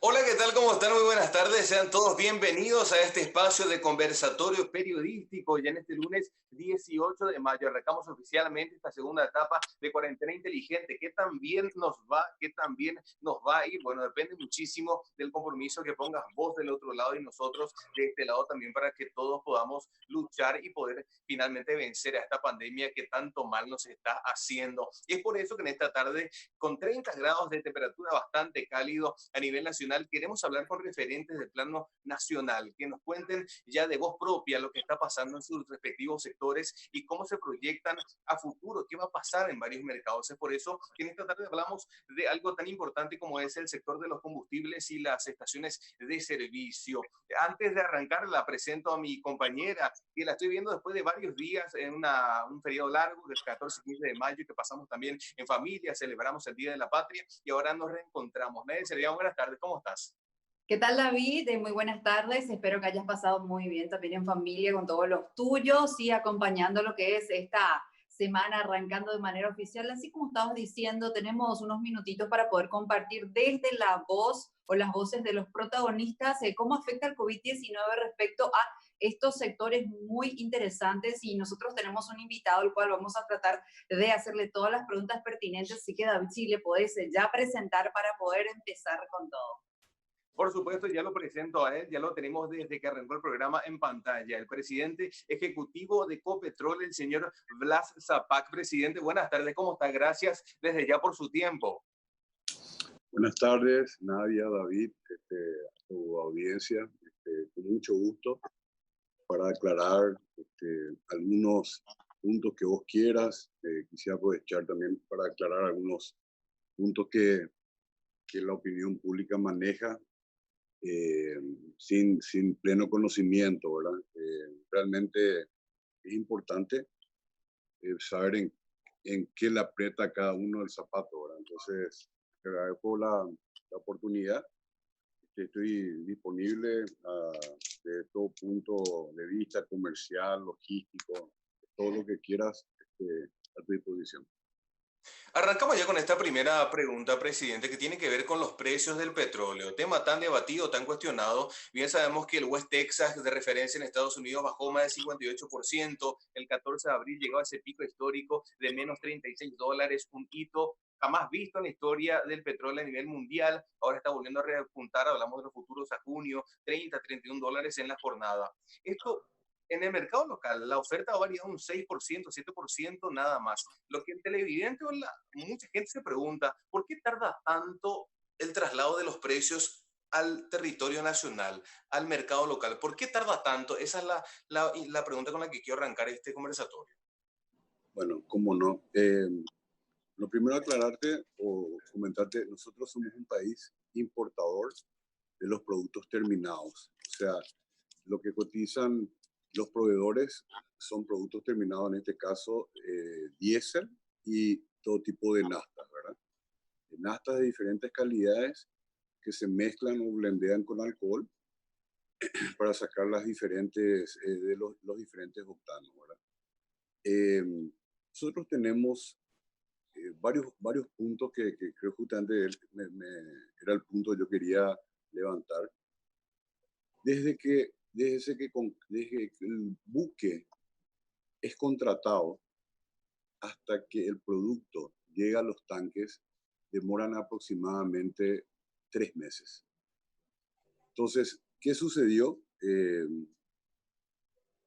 Hola, ¿qué tal? ¿Cómo están? Muy buenas tardes. Sean todos bienvenidos a este espacio de conversatorio periodístico. Ya en este lunes 18 de mayo arrancamos oficialmente esta segunda etapa de cuarentena inteligente. ¿Qué tan bien nos va? ¿Qué tan bien nos va a ir? Bueno, depende muchísimo del compromiso que pongas vos del otro lado y nosotros de este lado también para que todos podamos luchar y poder finalmente vencer a esta pandemia que tanto mal nos está haciendo. Y es por eso que en esta tarde, con 30 grados de temperatura bastante cálido a nivel nacional, queremos hablar con referentes del plano nacional, que nos cuenten ya de voz propia lo que está pasando en sus respectivos sectores y cómo se proyectan a futuro, qué va a pasar en varios mercados. Es por eso que en esta tarde hablamos de algo tan importante como es el sector de los combustibles y las estaciones de servicio. Antes de arrancar, la presento a mi compañera, que la estoy viendo después de varios días en un periodo largo, del 14 y 15 de mayo, que pasamos también en familia, celebramos el Día de la Patria y ahora nos reencontramos. Nadie se le llama. Buenas tardes, ¿cómo estás? ¿Qué tal, David? Muy buenas tardes. Espero que hayas pasado muy bien también en familia con todos los tuyos y acompañando lo que es esta semana arrancando de manera oficial. Así como estabas diciendo, tenemos unos minutitos para poder compartir desde la voz o las voces de los protagonistas cómo afecta el COVID-19 respecto a estos sectores muy interesantes, y nosotros tenemos un invitado al cual vamos a tratar de hacerle todas las preguntas pertinentes. Así que, David, si le podés ya presentar para poder empezar con todo. Por supuesto, ya lo presento a él, ya lo tenemos desde que arrancó el programa en pantalla. El presidente ejecutivo de Copetrol, el señor Blas Zapac. Presidente, buenas tardes, ¿cómo está? Gracias desde ya por su tiempo. Buenas tardes, Nadia, David, a tu audiencia, con mucho gusto para aclarar algunos puntos que vos quieras. Quisiera aprovechar también para aclarar algunos puntos que la opinión pública maneja eh, sin pleno conocimiento, ¿verdad? Realmente es importante saber en qué le aprieta cada uno el zapato, ¿verdad? Entonces, te agradezco la oportunidad. Estoy disponible de todo punto de vista comercial, logístico, todo lo que quieras a tu disposición. Arrancamos ya con esta primera pregunta, presidente, que tiene que ver con los precios del petróleo. Tema tan debatido, tan cuestionado. Bien sabemos que el West Texas de referencia en Estados Unidos bajó más del 58%. El 14 de abril llegó a ese pico histórico de menos $36, un hito jamás visto en la historia del petróleo a nivel mundial. Ahora está volviendo a repuntar, hablamos de los futuros a junio, 30, $31 en la jornada. Esto en el mercado local, la oferta ha variado un 6%, 7% nada más. Lo que el televidente o mucha gente se pregunta, ¿por qué tarda tanto el traslado de los precios al territorio nacional, al mercado local? ¿Por qué tarda tanto? Esa es la pregunta con la que quiero arrancar este conversatorio. Bueno, cómo no. Lo primero aclararte o comentarte, nosotros somos un país importador de los productos terminados. O sea, lo que cotizan los proveedores son productos terminados, en este caso, diésel y todo tipo de naftas, ¿verdad? Naftas de diferentes calidades que se mezclan o blendean con alcohol para sacar las diferentes, de los diferentes octanos, ¿verdad? Nosotros tenemos varios puntos que creo justamente era el punto que yo quería levantar. Desde que el buque es contratado hasta que el producto llega a los tanques, demoran aproximadamente 3 meses. Entonces, ¿qué sucedió?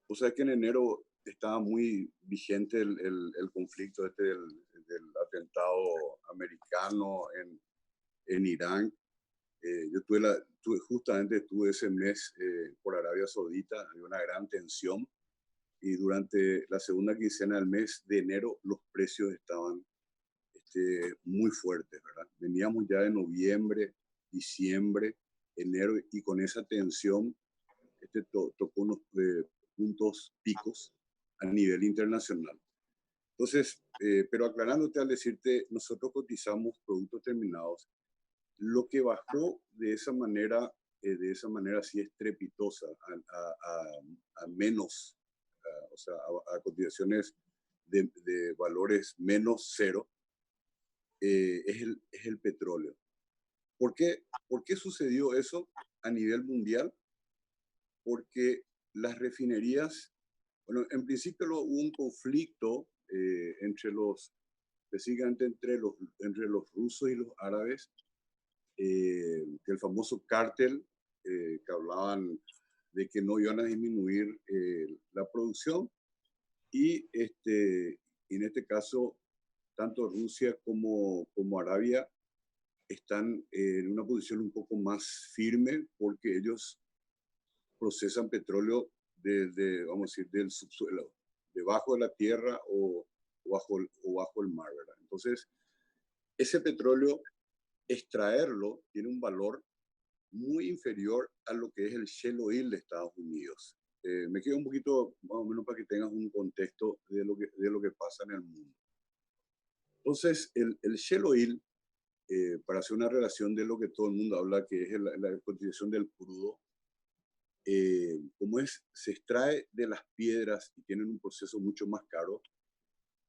O sea que en enero estaba muy vigente el conflicto del atentado americano en Irán. Yo justamente estuve ese mes por Arabia Saudita, había una gran tensión y durante la segunda quincena del mes de enero los precios estaban muy fuertes, ¿verdad? Veníamos ya de noviembre, diciembre, enero y con esa tensión tocó unos puntos picos a nivel internacional. Entonces, pero aclarándote al decirte, nosotros cotizamos productos terminados. Lo que bajó de esa manera así estrepitosa a menos, o sea, a cotizaciones de valores menos cero, es el petróleo. ¿Por qué sucedió eso a nivel mundial? Porque las refinerías, bueno, en principio hubo un conflicto específicamente entre los rusos y los árabes, el famoso cártel, que hablaban de que no iban a disminuir la producción, y en este caso tanto Rusia como Arabia están en una posición un poco más firme porque ellos procesan petróleo vamos a decir, del subsuelo, debajo de la tierra o bajo el mar, ¿verdad? Entonces, ese petróleo, extraerlo tiene un valor muy inferior a lo que es el shale oil de Estados Unidos. Me quedo un poquito, más o menos, para que tengas un contexto de lo que pasa en el mundo. Entonces, el shale oil, para hacer una relación de lo que todo el mundo habla, que es la cotización del crudo, se extrae de las piedras y tienen un proceso mucho más caro,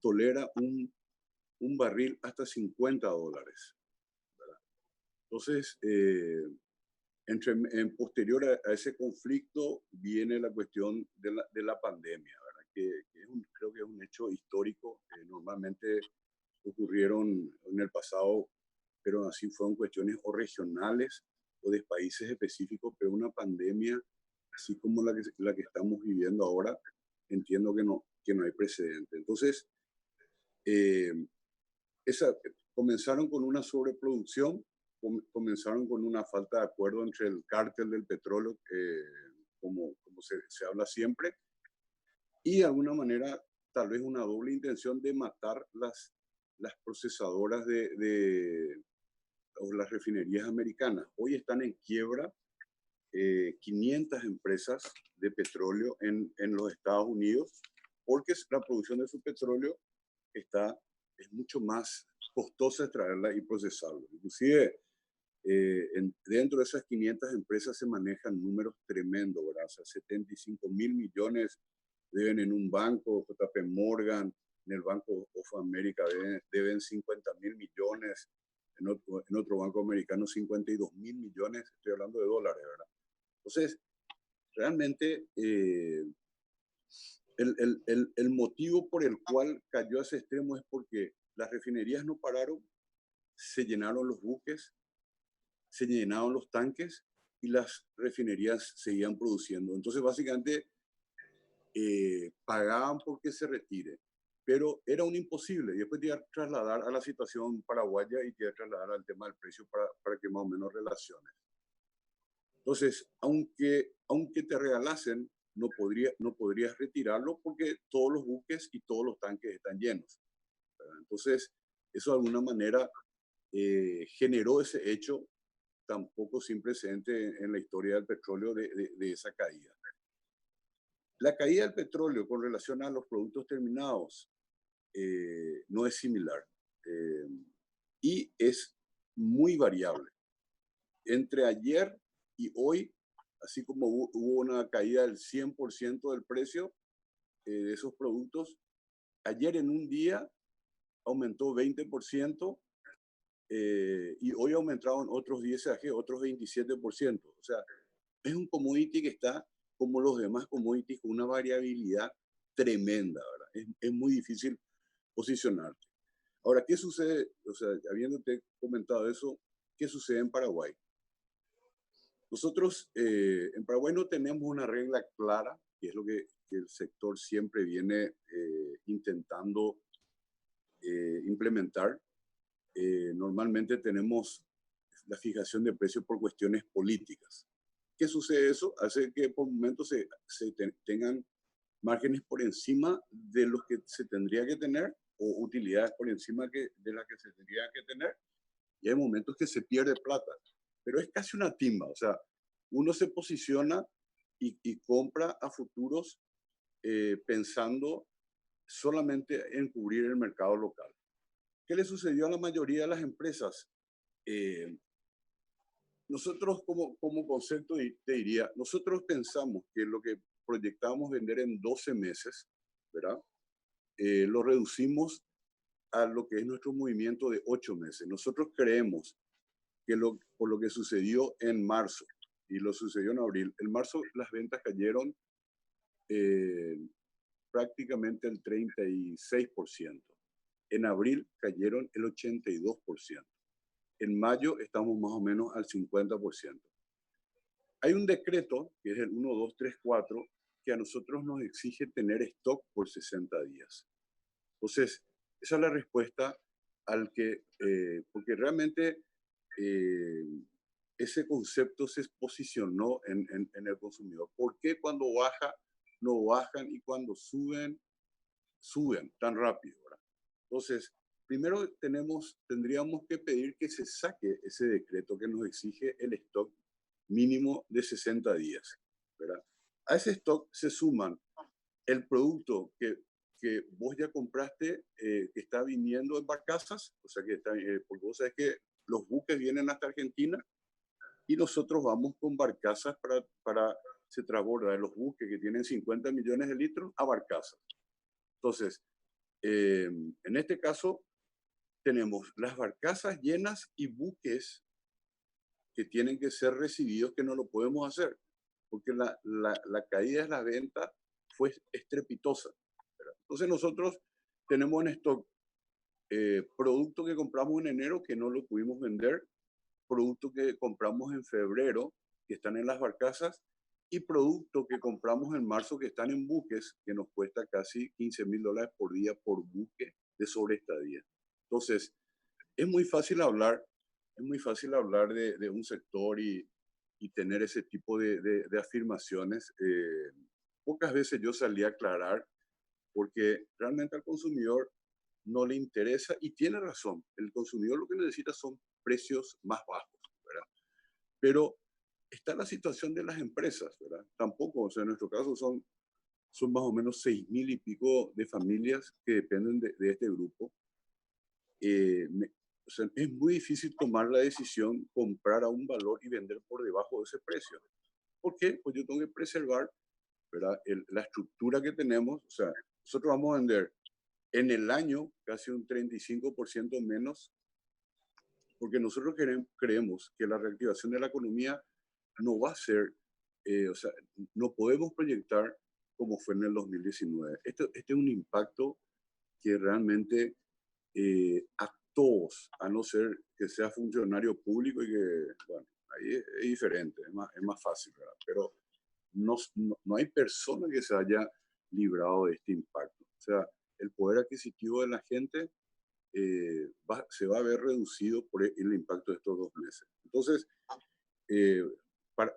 tolera un barril hasta $50, ¿verdad? Entonces, en posterior a ese conflicto viene la cuestión de la pandemia, ¿verdad? Creo que es un hecho histórico. Normalmente ocurrieron en el pasado, pero así fueron cuestiones o regionales o de países específicos, pero una pandemia así como la que estamos viviendo ahora, entiendo que no hay precedente. Entonces, eh, comenzaron con una sobreproducción, comenzaron con una falta de acuerdo entre el cártel del petróleo, como se habla siempre, y de alguna manera tal vez una doble intención de matar las procesadoras o las refinerías americanas. Hoy están en quiebra 500 empresas de petróleo en los Estados Unidos, porque la producción de su petróleo es mucho más costosa extraerla y procesarla. Inclusive, dentro de esas 500 empresas se manejan números tremendos, ¿verdad? O sea, 75.000 millones deben en un banco, JP Morgan, en el Banco of America deben 50.000 millones, en otro banco americano 52.000 millones, estoy hablando de dólares, ¿verdad? Entonces, realmente el motivo por el cual cayó a ese extremo es porque las refinerías no pararon, se llenaron los buques, se llenaron los tanques y las refinerías seguían produciendo. Entonces, básicamente, pagaban porque se retire, pero era un imposible. Y después te iba a trasladar a la situación paraguaya y te iba a trasladar al tema del precio para que más o menos relaciones. Entonces, aunque te regalasen, no podrías retirarlo porque todos los buques y todos los tanques están llenos, ¿verdad? Entonces, eso de alguna manera generó ese hecho tan poco sin precedente en la historia del petróleo de esa caída. La caída del petróleo con relación a los productos terminados no es similar y es muy variable. Entre ayer y hoy, así como hubo una caída del 100% del precio de esos productos, ayer en un día aumentó 20% y hoy aumentaron otros 10, otros 27%. O sea, es un commodity que está como los demás commodities con una variabilidad tremenda, ¿verdad? Es muy difícil posicionarte. Ahora, ¿qué sucede? O sea, habiéndote comentado eso, ¿qué sucede en Paraguay? Nosotros en Paraguay no tenemos una regla clara, que es lo que el sector siempre viene intentando implementar. Normalmente tenemos la fijación de precios por cuestiones políticas. ¿Qué sucede eso? Hace que por momentos tengan márgenes por encima de los que se tendría que tener o utilidades por encima de las que se tendría que tener. Y hay momentos que se pierde plata. Pero es casi una timba. O sea, uno se posiciona y compra a futuros pensando solamente en cubrir el mercado local. ¿Qué le sucedió a la mayoría de las empresas? Nosotros como concepto te diría, nosotros pensamos que lo que proyectábamos vender en 12 meses, ¿verdad? Lo reducimos a lo que es nuestro movimiento de 8 meses. Nosotros creemos por lo que sucedió en marzo y lo sucedió en abril. En marzo las ventas cayeron prácticamente el 36%. En abril cayeron el 82%. En mayo estamos más o menos al 50%. Hay un decreto, que es el 1234, que a nosotros nos exige tener stock por 60 días. Entonces, esa es la respuesta al que, porque realmente ese concepto se posicionó en el consumidor. ¿Por qué cuando baja no bajan y cuando suben, suben tan rápido? ¿Verdad? Entonces, primero tendríamos que pedir que se saque ese decreto que nos exige el stock mínimo de 60 días. ¿Verdad? A ese stock se suman el producto que vos ya compraste, que está viniendo en barcazas, o sea que está, porque vos sabés que los buques vienen hasta Argentina y nosotros vamos con barcazas para se transbordar los buques que tienen 50 millones de litros a barcazas. Entonces, en este caso, tenemos las barcazas llenas y buques que tienen que ser recibidos, que no lo podemos hacer, porque la caída de la venta fue estrepitosa. ¿Verdad? Entonces nosotros tenemos en stock producto que compramos en enero que no lo pudimos vender, producto que compramos en febrero que están en las barcazas y producto que compramos en marzo que están en buques que nos cuesta casi $15,000 por día por buque de sobreestadía. Entonces, es muy fácil hablar de un sector y tener ese tipo de afirmaciones. Pocas veces yo salí a aclarar porque realmente al consumidor no le interesa y tiene razón. El consumidor lo que necesita son precios más bajos, ¿verdad? Pero está la situación de las empresas, ¿verdad? Tampoco, o sea, en nuestro caso son más o menos 6,000 y pico de familias que dependen de este grupo. O sea, es muy difícil tomar la decisión, comprar a un valor y vender por debajo de ese precio. ¿Por qué? Pues yo tengo que preservar, ¿verdad? La estructura que tenemos. O sea, nosotros vamos a vender en el año casi un 35% menos, porque nosotros creemos que la reactivación de la economía no va a ser, o sea, no podemos proyectar como fue en el 2019. Este es un impacto que realmente a todos, a no ser que sea funcionario público y que, bueno, ahí es diferente, es más fácil, ¿verdad? Pero no hay persona que se haya librado de este impacto. O sea, el poder adquisitivo de la gente se va a ver reducido por el impacto de estos 2 meses. Entonces,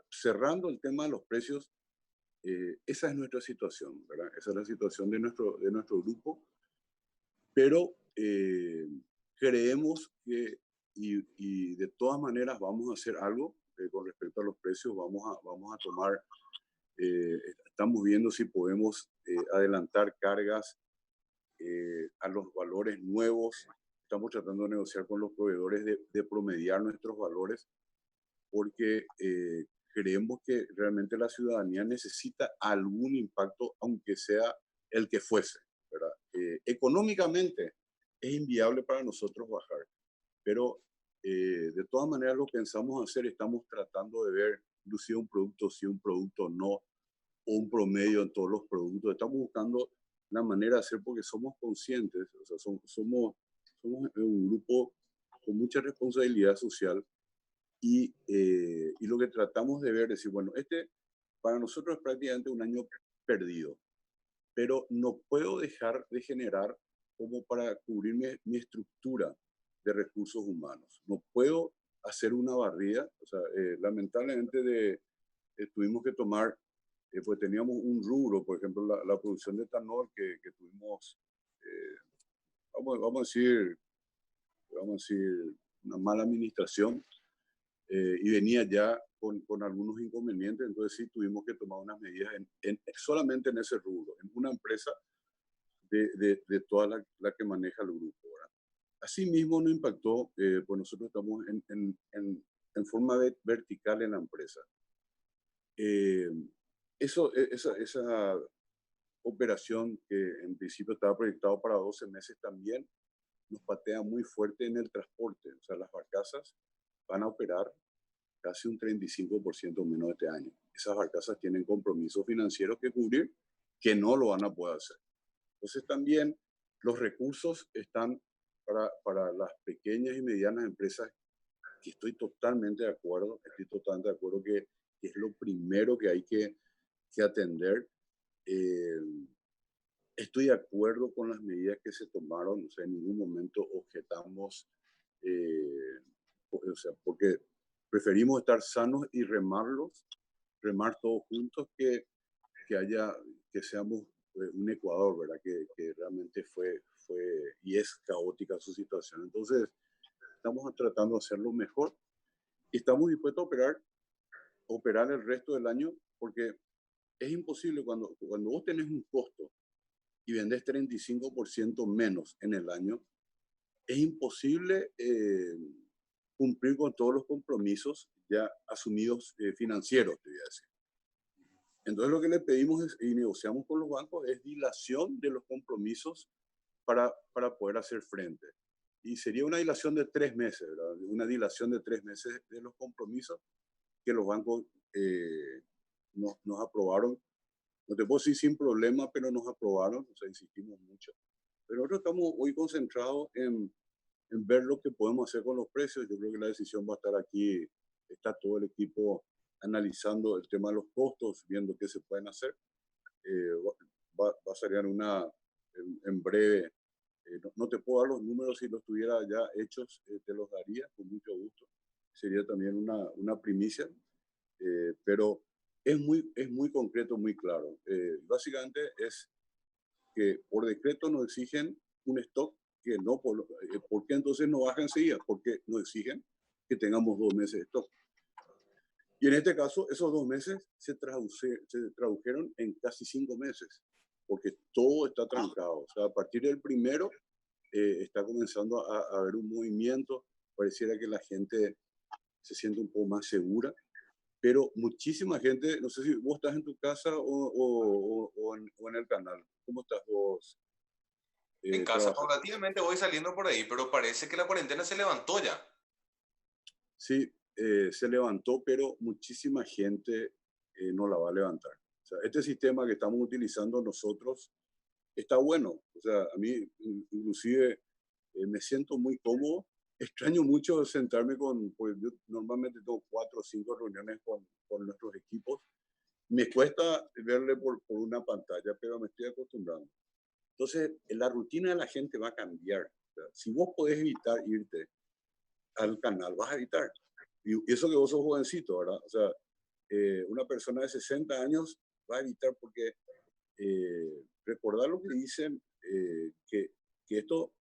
cerrando el tema de los precios, esa es nuestra situación, ¿verdad? Esa es la situación de nuestro grupo, pero creemos que, y de todas maneras vamos a hacer algo con respecto a los precios, vamos a tomar, estamos viendo si podemos adelantar cargas a los valores nuevos. Estamos tratando de negociar con los proveedores de promediar nuestros valores porque creemos que realmente la ciudadanía necesita algún impacto, aunque sea el que fuese, ¿verdad? Económicamente es inviable para nosotros bajar, pero de todas maneras lo pensamos hacer, estamos tratando de ver inclusive un producto sí, un producto no, o un promedio en todos los productos. Estamos buscando la manera de hacer porque somos conscientes, o sea, somos un grupo con mucha responsabilidad social y lo que tratamos de ver es decir, bueno, para nosotros es prácticamente un año perdido, pero no puedo dejar de generar como para cubrir mi estructura de recursos humanos. No puedo hacer una barrida, o sea, lamentablemente tuvimos que tomar, pues teníamos un rubro, por ejemplo, la producción de etanol que tuvimos, vamos a decir, una mala administración, y venía ya con algunos inconvenientes, entonces sí tuvimos que tomar unas medidas solamente en ese rubro, en una empresa de toda la que maneja el grupo. ¿Verdad? Asimismo nos impactó, pues nosotros estamos en forma vertical en la empresa. Esa operación que en principio estaba proyectado para 12 meses también nos patea muy fuerte en el transporte, o sea, las barcazas van a operar casi un 35% menos este año. Esas barcazas tienen compromisos financieros que cubrir que no lo van a poder hacer. Entonces también los recursos están para las pequeñas y medianas empresas, que estoy totalmente de acuerdo, que es lo primero que hay que atender. Estoy de acuerdo con las medidas que se tomaron, o sea, en ningún momento objetamos, o sea, porque preferimos estar sanos y remar todos juntos que seamos un Ecuador, ¿verdad? Que realmente fue y es caótica su situación. Entonces, estamos tratando de hacerlo mejor y estamos dispuestos a operar el resto del año, porque es imposible cuando vos tenés un costo y vendés 35% menos en el año, es imposible cumplir con todos los compromisos ya asumidos financieros, te voy a decir. Entonces lo que le pedimos y negociamos con los bancos es dilación de los compromisos para poder hacer frente. Y sería una dilación de 3 meses, ¿verdad? Una dilación de 3 meses de los compromisos que los bancos nos aprobaron. No te puedo decir sin problema, pero nos aprobaron, o sea, insistimos mucho. Pero nosotros estamos hoy concentrados en ver lo que podemos hacer con los precios. Yo creo que la decisión va a estar aquí, está todo el equipo analizando el tema de los costos, viendo qué se pueden hacer. Va a salir en breve. No te puedo dar los números, si los tuviera ya hechos, te los daría con mucho gusto. Sería también una primicia, pero es muy concreto, muy claro. Básicamente es que por decreto nos exigen un stock que no, ¿por qué entonces no baja enseguida? Porque nos exigen que tengamos 2 meses de stock. Y en este caso, esos 2 meses se tradujeron en casi 5 meses, porque todo está trancado. O sea, a partir del primero está comenzando a haber un movimiento, pareciera que la gente se siente un poco más segura, pero muchísima gente, no sé si vos estás en tu casa o en el canal. ¿Cómo estás vos? En casa, paulatinamente voy saliendo por ahí, pero parece que la cuarentena se levantó ya. Sí, se levantó, pero muchísima gente no la va a levantar. O sea, este sistema que estamos utilizando nosotros está bueno. O sea, a mí inclusive me siento muy cómodo. Extraño mucho sentarme pues yo normalmente tengo 4 o 5 reuniones con nuestros equipos. Me cuesta verle por una pantalla, pero me estoy acostumbrando. Entonces, la rutina de la gente va a cambiar. O sea, si vos podés evitar irte al canal, vas a evitar. Y eso que vos sos jovencito, ¿verdad? O sea, una persona de 60 años va a evitar porque recordar lo que dicen, que esto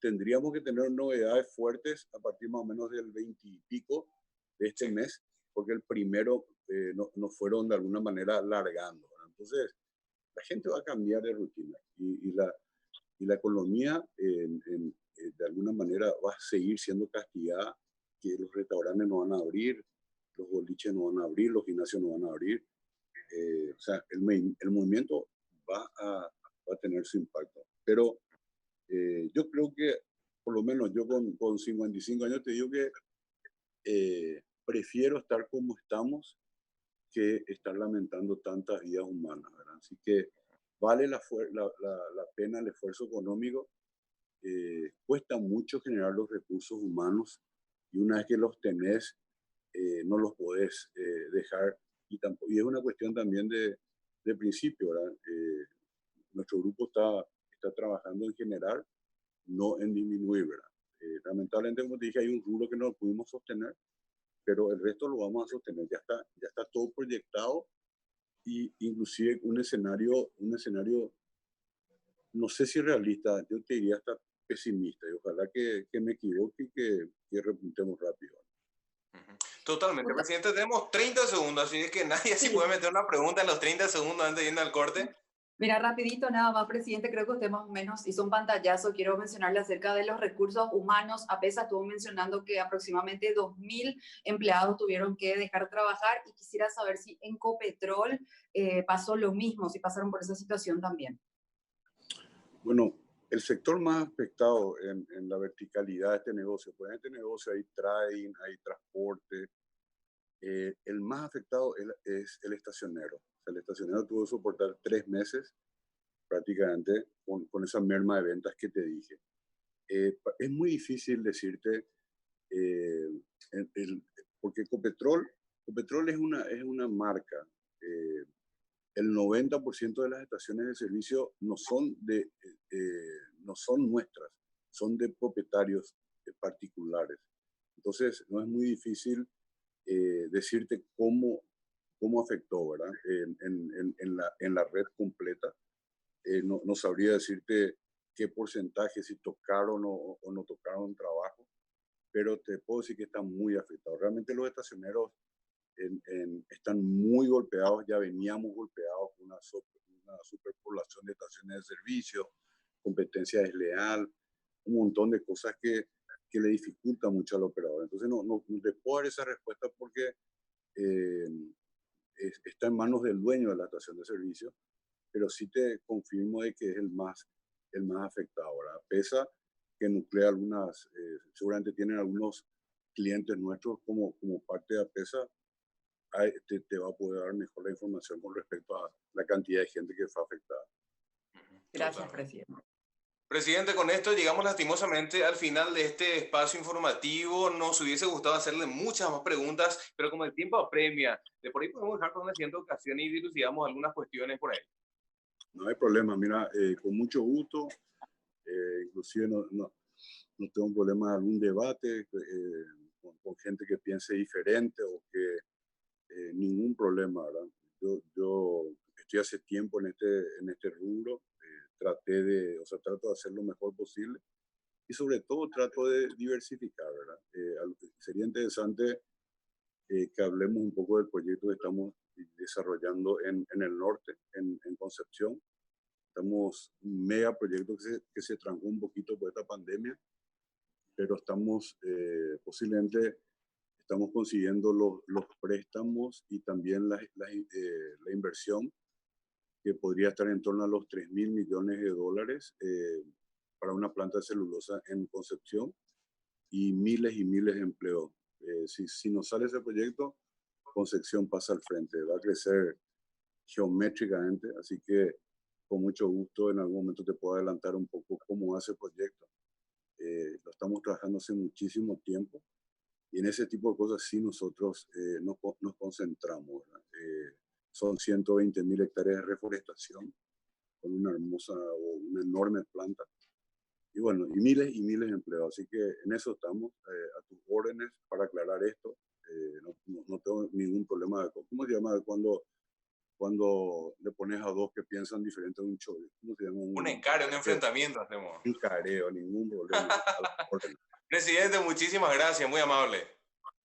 tendríamos que tener novedades fuertes a partir más o menos del 20 y pico de este mes, porque el primero nos fueron de alguna manera alargando, ¿verdad? Entonces, la gente va a cambiar de rutina y la economía de alguna manera va a seguir siendo castigada, que los restaurantes no van a abrir, los boliches no van a abrir, los gimnasios no van a abrir. O sea, el movimiento va a tener su impacto. Pero yo creo que, por lo menos yo con 55 años, te digo que prefiero estar como estamos que estar lamentando tantas vidas humanas, ¿verdad? Así que vale la pena el esfuerzo económico. Cuesta mucho generar los recursos humanos y una vez que los tenés, no los podés dejar. Y es una cuestión también de principio, ¿verdad? Nuestro grupo está trabajando en generar, no en disminuir, ¿verdad? Lamentablemente, como te dije, hay un rubro que no lo pudimos sostener, pero el resto lo vamos a sostener. Ya está todo proyectado, y inclusive un escenario, no sé si realista, yo te diría hasta pesimista, y ojalá que me equivoque y que repuntemos rápido. Totalmente, presidente, tenemos 30 segundos, así es que nadie sí puede meter una pregunta en los 30 segundos antes de ir al corte. Mira, rapidito, nada más, presidente, creo que usted más o menos hizo un pantallazo. Quiero mencionarle acerca de los recursos humanos. APESA estuvo mencionando que aproximadamente 2.000 empleados tuvieron que dejar trabajar, y quisiera saber si en Copetrol pasó lo mismo, si pasaron por esa situación también. Bueno, el sector más afectado en la verticalidad de este negocio, pues en este negocio hay trading, hay transporte. El más afectado es el estacionero. O sea, el estacionero tuvo que soportar 3 meses prácticamente con esa merma de ventas que te dije. Es muy difícil decirte, porque Copetrol es una marca. El 90% de las estaciones de servicio no son nuestras, son de propietarios particulares. Entonces, no es muy difícil decirte cómo afectó, ¿verdad? En la red completa. No sabría decirte qué porcentaje, si tocaron o no tocaron trabajo, pero te puedo decir que están muy afectados. Realmente los estacioneros están muy golpeados, ya veníamos golpeados con una superpoblación de estaciones de servicio, competencia desleal, un montón de cosas que le dificulta mucho al operador. Entonces no te puedo dar esa respuesta porque está en manos del dueño de la estación de servicio, pero sí te confirmo de que es el más afectado, ¿verdad? PESA, que nuclea algunas, seguramente tienen algunos clientes nuestros como parte de APESA, te va a poder dar mejor la información con respecto a la cantidad de gente que fue afectada. Gracias, presidente. Presidente, con esto llegamos lastimosamente al final de este espacio informativo. Nos hubiese gustado hacerle muchas más preguntas, pero como el tiempo apremia, de por ahí podemos dejar por una siguiente ocasión y dilucidamos algunas cuestiones por ahí. No hay problema, mira, con mucho gusto. Inclusive no tengo un problema de algún debate con gente que piense diferente o que ningún problema, ¿verdad? Yo estoy hace tiempo en este rubro, trato de hacer lo mejor posible y sobre todo trato de diversificar, ¿verdad? Sería interesante que hablemos un poco del proyecto que estamos desarrollando en el norte, en Concepción. Estamos un mega proyecto que se trancó un poquito por esta pandemia, pero posiblemente estamos consiguiendo los préstamos y también la inversión, que podría estar en torno a los $3.000 millones para una planta de celulosa en Concepción y miles de empleos. Si nos sale ese proyecto, Concepción pasa al frente, va a crecer geométricamente, así que con mucho gusto en algún momento te puedo adelantar un poco cómo hace el proyecto. Lo estamos trabajando hace muchísimo tiempo y en ese tipo de cosas sí nosotros nos concentramos, ¿verdad? Son 120.000 hectáreas de reforestación con una enorme planta y bueno, y miles de empleados, así que en eso estamos, a tus órdenes para aclarar esto. No tengo ningún problema de ¿cómo se llama? Cuando le pones a dos que piensan diferente a un choque. ¿Cómo se llama? Un encare, un enfrentamiento hacemos. Un careo, ningún problema. Presidente, muchísimas gracias, muy amable.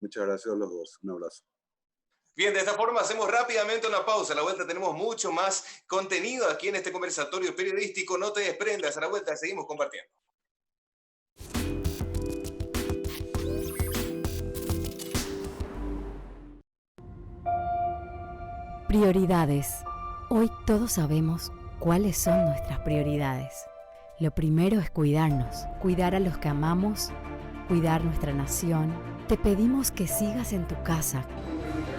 Muchas gracias a los dos. Un abrazo. Bien, de esta forma hacemos rápidamente una pausa. A la vuelta tenemos mucho más contenido aquí en este conversatorio periodístico. No te desprendas, a la vuelta seguimos compartiendo. Prioridades. Hoy todos sabemos cuáles son nuestras prioridades. Lo primero es cuidarnos, cuidar a los que amamos, cuidar nuestra nación. Te pedimos que sigas en tu casa.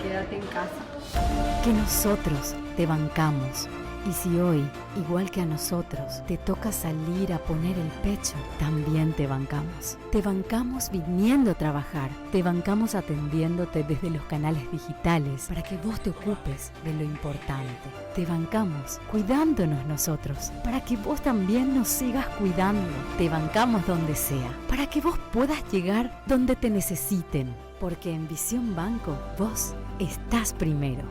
Quédate en casa. Que nosotros te bancamos. Y si hoy, igual que a nosotros, te toca salir a poner el pecho, también te bancamos. Te bancamos viniendo a trabajar. Te bancamos atendiéndote desde los canales digitales para que vos te ocupes de lo importante. Te bancamos cuidándonos nosotros para que vos también nos sigas cuidando. Te bancamos donde sea para que vos puedas llegar donde te necesiten. Porque en Visión Banco vos estás primero.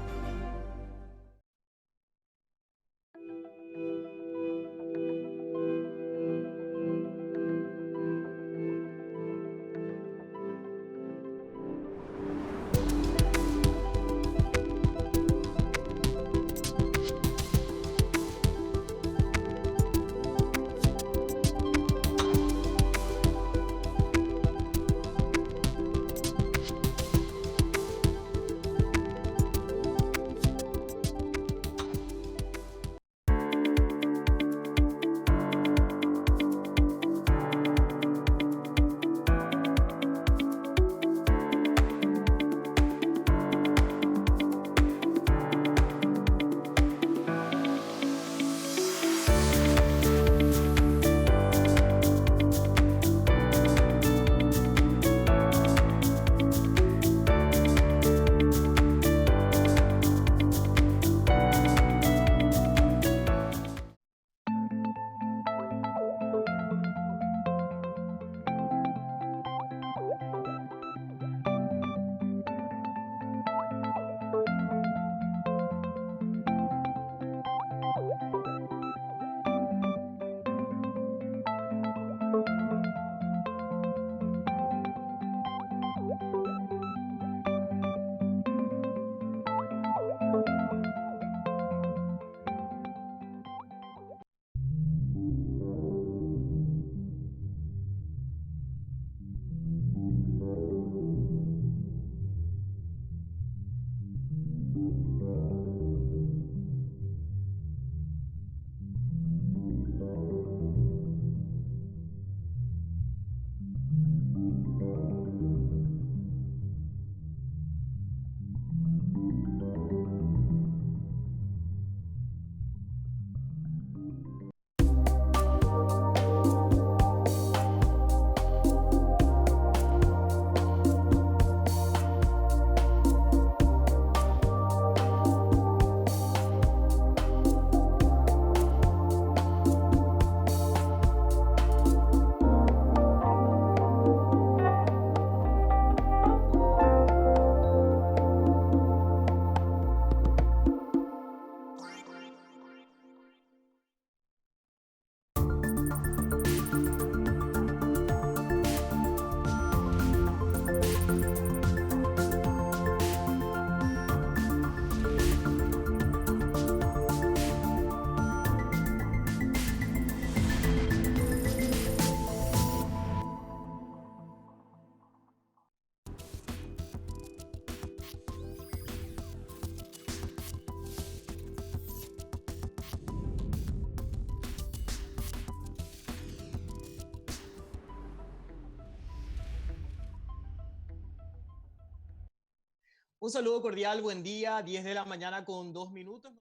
Un saludo cordial, buen día, 10 de la mañana con 2 minutos.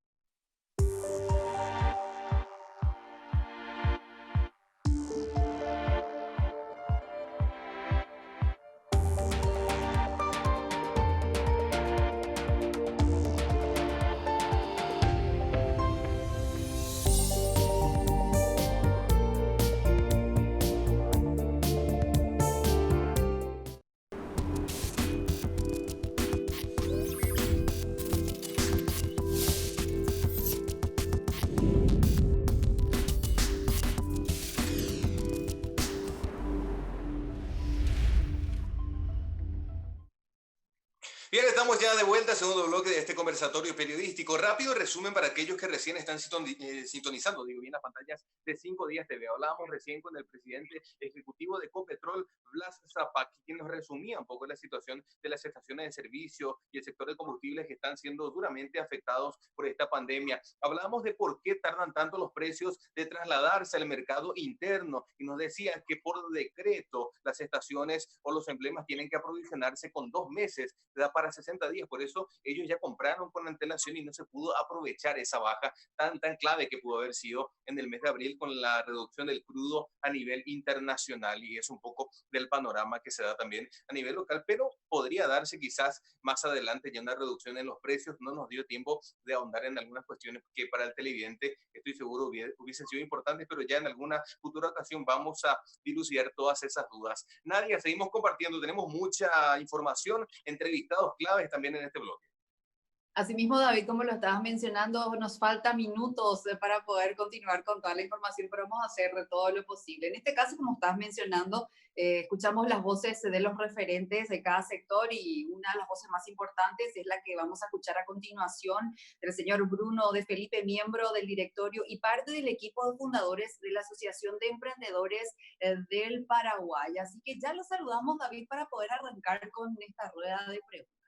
Bien, estamos ya de vuelta, segundo bloque de este conversatorio periodístico. Rápido resumen para aquellos que recién están sintonizando, digo bien, las pantallas de 5 días TV. Hablábamos recién con el presidente ejecutivo de Copetrol, Blas Zapac, quien nos resumía un poco la situación de las estaciones de servicio y el sector de combustibles que están siendo duramente afectados por esta pandemia. Hablábamos de por qué tardan tanto los precios de trasladarse al mercado interno y nos decía que por decreto las estaciones o los emblemas tienen que aprovisionarse con 2 meses, para 60 días. Por eso ellos ya compraron con antelación y no se pudo aprovechar esa baja tan clave que pudo haber sido en el mes de abril con la reducción del crudo a nivel internacional. Y es un poco del panorama que se da también a nivel local, pero podría darse quizás más adelante ya una reducción en los precios. No nos dio tiempo de ahondar en algunas cuestiones que para el televidente estoy seguro hubiesen sido importantes, pero ya en alguna futura ocasión vamos a dilucidar todas esas dudas. Nadia, seguimos compartiendo, tenemos mucha información, entrevistados claves también en este bloque. Asimismo, David, como lo estabas mencionando, nos falta minutos para poder continuar con toda la información, pero vamos a hacer todo lo posible. En este caso, como estabas mencionando, escuchamos las voces de los referentes de cada sector y una de las voces más importantes es la que vamos a escuchar a continuación, del señor Bruno de Felipe, miembro del directorio y parte del equipo de fundadores de la Asociación de Emprendedores del Paraguay. Así que ya lo saludamos, David, para poder arrancar con esta rueda de preguntas.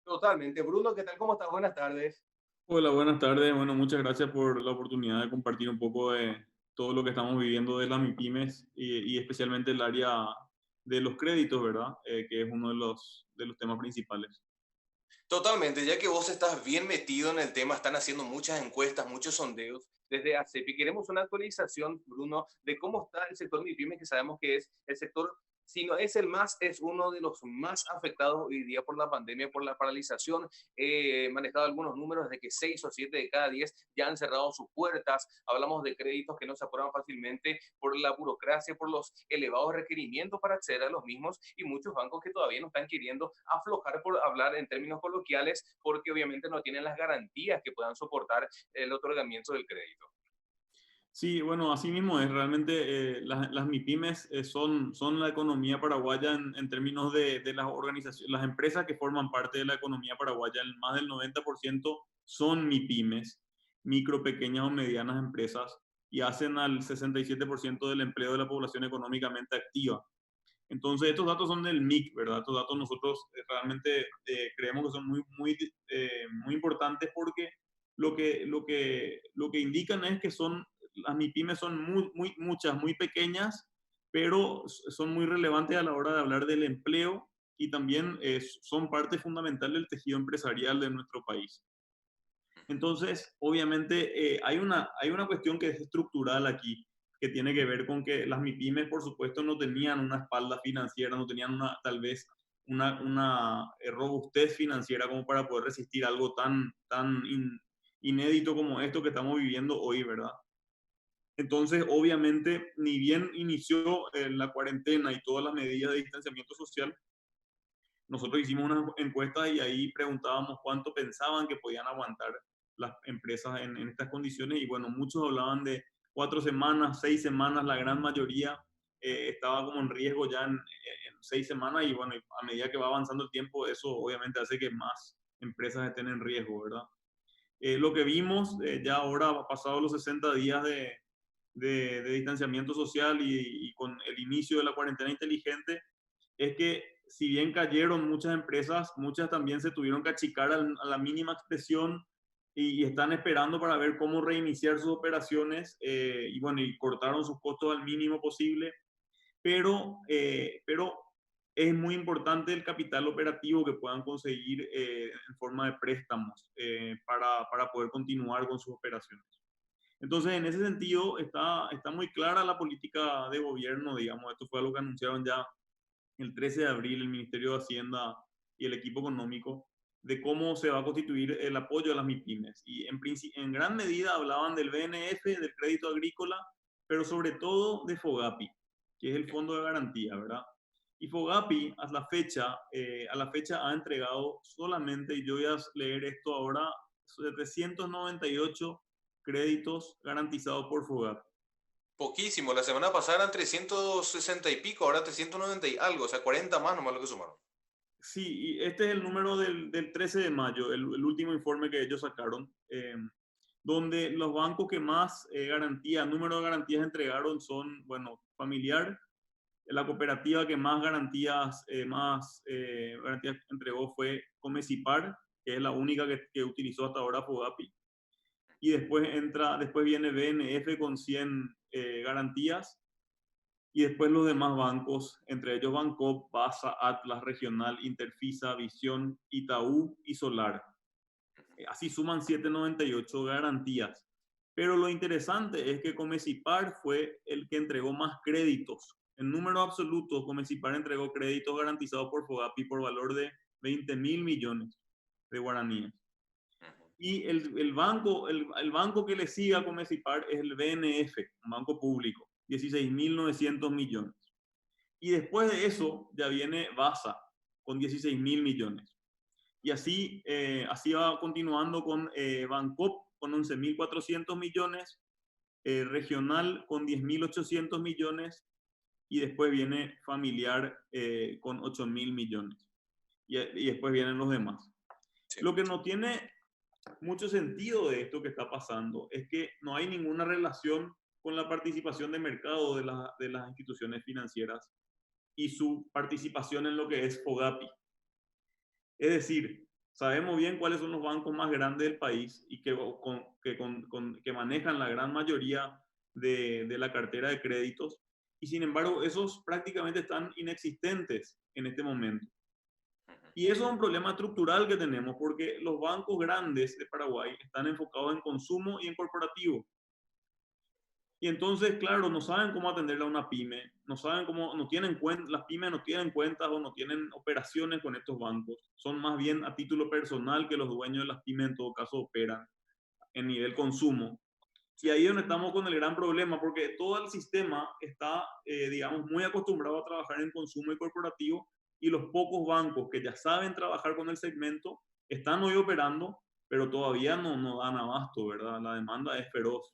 Totalmente. Bruno, ¿qué tal? ¿Cómo estás? Buenas tardes. Hola, buenas tardes. Bueno, muchas gracias por la oportunidad de compartir un poco de todo lo que estamos viviendo de las MIPYMES y especialmente el área de los créditos, ¿verdad? Que es uno de los temas principales. Totalmente, ya que vos estás bien metido en el tema, están haciendo muchas encuestas, muchos sondeos desde ACEPI. Queremos una actualización, Bruno, de cómo está el sector MIPYME, que sabemos que es el sector, si no es el más, es uno de los más afectados hoy día por la pandemia, por la paralización. He manejado algunos números de que 6 o 7 de cada 10 ya han cerrado sus puertas. Hablamos de créditos que no se aprueban fácilmente por la burocracia, por los elevados requerimientos para acceder a los mismos y muchos bancos que todavía no están queriendo aflojar, por hablar en términos coloquiales, porque obviamente no tienen las garantías que puedan soportar el otorgamiento del crédito. Sí, bueno, así mismo es. Realmente las MIPYMES son la economía paraguaya en términos de las organizaciones, las empresas que forman parte de la economía paraguaya. Más del 90% son MIPYMES, micro, pequeñas o medianas empresas, y hacen al 67% del empleo de la población económicamente activa. Entonces, estos datos son del MIC, ¿verdad? Estos datos nosotros realmente creemos que son muy importantes porque lo que indican es que las MIPYMES son muchas, muy pequeñas, pero son muy relevantes a la hora de hablar del empleo y también son parte fundamental del tejido empresarial de nuestro país. Entonces, obviamente, hay una cuestión que es estructural aquí, que tiene que ver con que las MIPYMES, por supuesto, no tenían una espalda financiera, no tenían tal vez una robustez financiera como para poder resistir algo tan inédito como esto que estamos viviendo hoy, ¿verdad? Entonces, obviamente, ni bien inició la cuarentena y todas las medidas de distanciamiento social, nosotros hicimos una encuesta y ahí preguntábamos cuánto pensaban que podían aguantar las empresas en estas condiciones. Y bueno, muchos hablaban de 4 semanas, 6 semanas, la gran mayoría estaba como en riesgo ya en 6 semanas. Y bueno, a medida que va avanzando el tiempo, eso obviamente hace que más empresas estén en riesgo, ¿verdad? Lo que vimos ya ahora, pasado los 60 días de distanciamiento social y con el inicio de la cuarentena inteligente, es que si bien cayeron muchas empresas, muchas también se tuvieron que achicar a la mínima expresión y están esperando para ver cómo reiniciar sus operaciones y bueno, y cortaron sus costos al mínimo posible, pero es muy importante el capital operativo que puedan conseguir en forma de préstamos para poder continuar con sus operaciones. Entonces, en ese sentido, está muy clara la política de gobierno, digamos. Esto fue algo que anunciaron ya el 13 de abril el Ministerio de Hacienda y el equipo económico, de cómo se va a constituir el apoyo a las MIPYMES. Y en gran medida hablaban del BNF, del crédito agrícola, pero sobre todo de FOGAPI, que es el Fondo de Garantía, ¿verdad? Y FOGAPI a la fecha ha entregado solamente, y yo voy a leer esto ahora, 798 créditos garantizados por FOGAPI. Poquísimo, la semana pasada eran 360 y pico, ahora 390 y algo, o sea, 40 más nomás lo que sumaron. Sí, y este es el número del 13 de mayo, el último informe que ellos sacaron, donde los bancos que más número de garantías entregaron son, bueno, Familiar. La cooperativa que más garantías entregó fue Comecipar, que es la única que utilizó hasta ahora FOGAPI. Y después viene BNF con 100 garantías. Y después los demás bancos, entre ellos Bancoop, Basa, Atlas, Regional, Interfisa, Visión, Itaú y Solar. Así suman 798 garantías. Pero lo interesante es que Comecipar fue el que entregó más créditos. En número absoluto, Comecipar entregó créditos garantizados por FOGAPI por valor de 20.000 millones de guaraníes. Y el banco que le sigue a Comecipar es el BNF, un banco público, 16.900 millones. Y después de eso ya viene Basa, con 16.000 millones. Y así va continuando con Bancoop, con 11.400 millones, Regional con 10.800 millones, y después viene Familiar con 8.000 millones. Y después vienen los demás. Sí. Lo que no tiene mucho sentido de esto que está pasando es que no hay ninguna relación con la participación de mercado de las instituciones financieras y su participación en lo que es FOGAPI. Es decir, sabemos bien cuáles son los bancos más grandes del país y que manejan la gran mayoría de la cartera de créditos, y sin embargo esos prácticamente están inexistentes en este momento. Y eso es un problema estructural que tenemos, porque los bancos grandes de Paraguay están enfocados en consumo y en corporativo. Y entonces, claro, no saben cómo atenderle a una pyme, no saben cómo, las pymes no tienen cuentas o no tienen operaciones con estos bancos. Son más bien a título personal que los dueños de las pymes en todo caso operan en nivel consumo. Y ahí es donde estamos con el gran problema, porque todo el sistema está, digamos, muy acostumbrado a trabajar en consumo y corporativo, y los pocos bancos que ya saben trabajar con el segmento están hoy operando, pero todavía no dan abasto, ¿verdad? La demanda es feroz.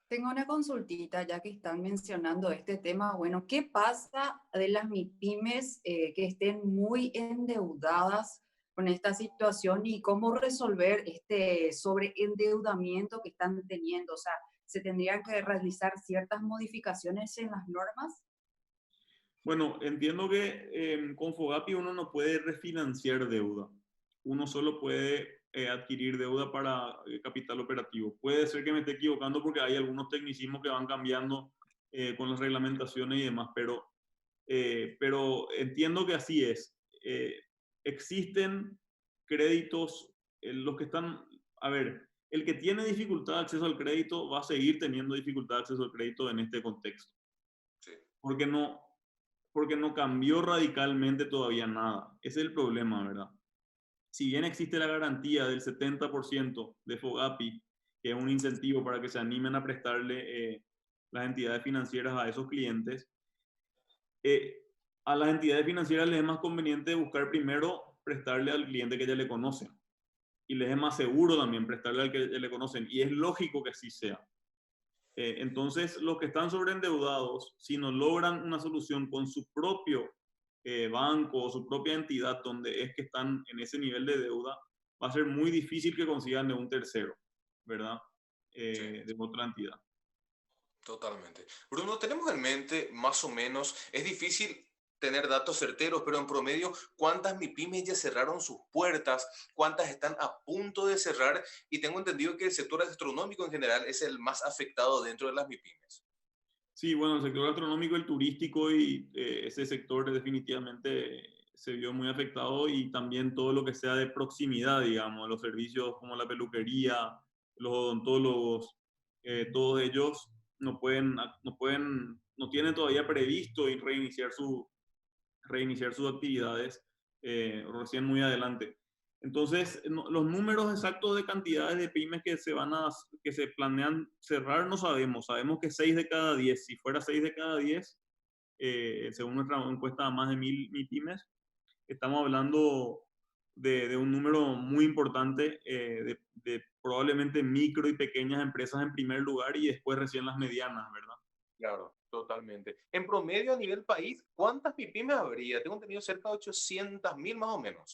Tengo una consultita, ya que están mencionando este tema. Bueno, ¿qué pasa de las MIPYMES que estén muy endeudadas con esta situación y cómo resolver este sobreendeudamiento que están teniendo? O sea, ¿se tendrían que realizar ciertas modificaciones en las normas? Bueno, entiendo que con FOGAPI uno no puede refinanciar deuda. Uno solo puede adquirir deuda para capital operativo. Puede ser que me esté equivocando porque hay algunos tecnicismos que van cambiando con las reglamentaciones y demás, pero entiendo que así es. Existen créditos, los que están, a ver, el que tiene dificultad de acceso al crédito va a seguir teniendo dificultad de acceso al crédito en este contexto. Sí. Porque no cambió radicalmente todavía nada. Ese es el problema, ¿verdad? Si bien existe la garantía del 70% de FOGAPI, que es un incentivo para que se animen a prestarle las entidades financieras a esos clientes, a las entidades financieras les es más conveniente buscar primero prestarle al cliente que ya le conocen. Y les es más seguro también prestarle al que ya le conocen. Y es lógico que así sea. Entonces, los que están sobreendeudados, si no logran una solución con su propio banco o su propia entidad donde es que están en ese nivel de deuda, va a ser muy difícil que consigan de un tercero, ¿verdad? Sí. De otra entidad. Totalmente. Bruno, tenemos en mente más o menos, es difícil tener datos certeros, pero en promedio, ¿cuántas MIPYMES ya cerraron sus puertas? ¿Cuántas están a punto de cerrar? Y tengo entendido que el sector gastronómico en general es el más afectado dentro de las MIPYMES. Sí, bueno, el sector gastronómico, el turístico y ese sector definitivamente se vio muy afectado y también todo lo que sea de proximidad, digamos, los servicios como la peluquería, los odontólogos, todos ellos no tienen todavía previsto y reiniciar sus actividades recién muy adelante. Entonces, los números exactos de cantidades de pymes que se planean cerrar no sabemos. Sabemos que 6 de cada 10, si fuera 6 de cada 10, según nuestra encuesta, más de 1000 pymes, estamos hablando de un número muy importante de probablemente micro y pequeñas empresas en primer lugar y después recién las medianas, ¿verdad? Claro, totalmente. En promedio a nivel país, ¿cuántas MIPYMES habría? Tengo entendido cerca de 800.000 más o menos.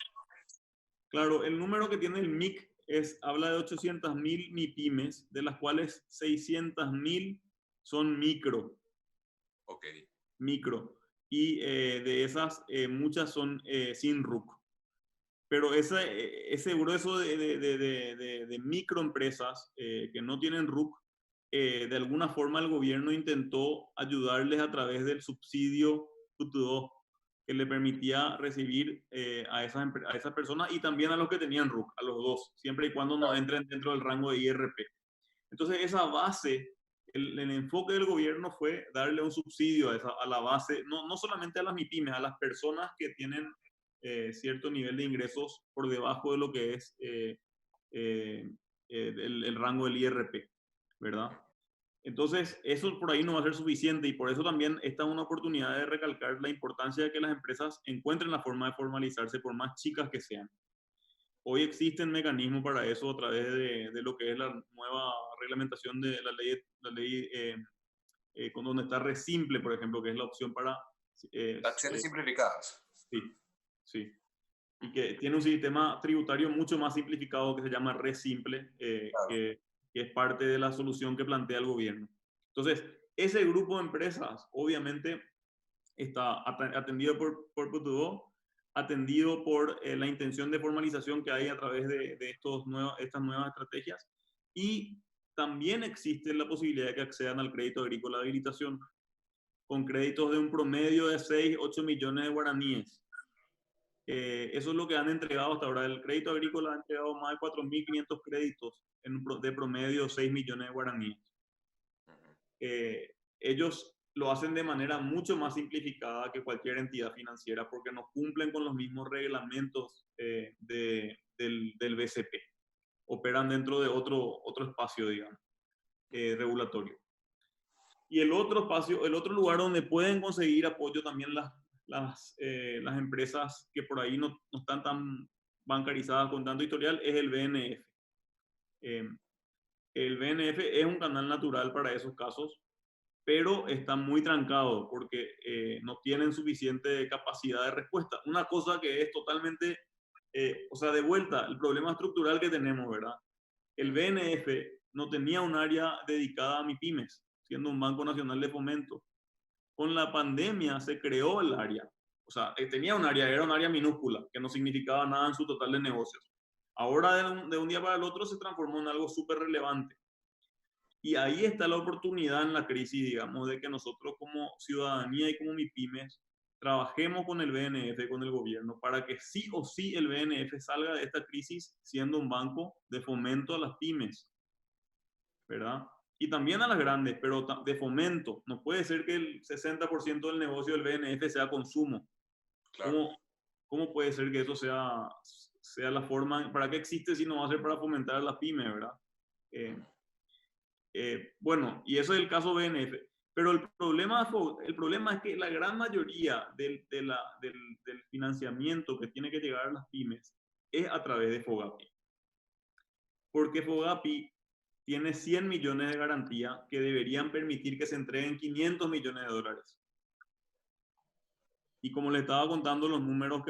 Claro, el número que tiene el MIC habla de 800.000 MIPYMES, de las cuales 600.000 son Ok. micro, y de esas muchas son sin RUC. Pero ese grueso de microempresas que no tienen RUC, de alguna forma el gobierno intentó ayudarles a través del subsidio Q2, que le permitía recibir a esas personas y también a los que tenían RUC, a los dos, siempre y cuando no entren dentro del rango de IRP. Entonces esa base, el enfoque del gobierno fue darle un subsidio a la base, no solamente a las MIPYMES, a las personas que tienen cierto nivel de ingresos por debajo de lo que es el rango del IRP, ¿verdad? Entonces, eso por ahí no va a ser suficiente y por eso también esta es una oportunidad de recalcar la importancia de que las empresas encuentren la forma de formalizarse por más chicas que sean. Hoy existen mecanismos para eso a través de lo que es la nueva reglamentación de la ley con donde está Resimple, por ejemplo, que es la opción para... Acciones simplificadas. Sí, sí. Y que tiene un sistema tributario mucho más simplificado que se llama Resimple, Claro. que es parte de la solución que plantea el gobierno. Entonces, ese grupo de empresas obviamente está atendido por Putudo, atendido por la intención de formalización que hay a través de estas nuevas estrategias y también existe la posibilidad de que accedan al crédito agrícola de habilitación con créditos de un promedio de 6, 8 millones de guaraníes. Eso es lo que han entregado hasta ahora. El crédito agrícola ha entregado más de 4.500 créditos de promedio 6 millones de guaraníes. Ellos lo hacen de manera mucho más simplificada que cualquier entidad financiera porque no cumplen con los mismos reglamentos del BCP. Operan dentro de otro espacio, digamos, regulatorio. Y el otro lugar donde pueden conseguir apoyo también las empresas que por ahí no están tan bancarizadas con tanto historial es el BNF. El BNF es un canal natural para esos casos, pero está muy trancado porque no tienen suficiente capacidad de respuesta. Una cosa que es totalmente, o sea, de vuelta, el problema estructural que tenemos, ¿verdad? El BNF no tenía un área dedicada a MIPYMES, siendo un Banco Nacional de Fomento. Con la pandemia se creó el área. O sea, tenía un área, era un área minúscula, que no significaba nada en su total de negocios. Ahora, de un día para el otro, se transformó en algo súper relevante. Y ahí está la oportunidad en la crisis, digamos, de que nosotros como ciudadanía y como MIPYMES trabajemos con el BNF, con el gobierno, para que sí o sí el BNF salga de esta crisis siendo un banco de fomento a las pymes, ¿verdad? Y también a las grandes, pero de fomento. No puede ser que el 60% del negocio del BNF sea consumo. Claro. ¿Cómo puede ser que eso sea la forma? ¿Para qué existe si no va a ser para fomentar a las pymes, verdad? Bueno, y eso es el caso BNF. Pero el problema es que la gran mayoría del financiamiento que tiene que llegar a las pymes es a través de FOGAPI. Porque FOGAPI tiene 100 millones de garantía que deberían permitir que se entreguen 500 millones de dólares. Y como les estaba contando, los números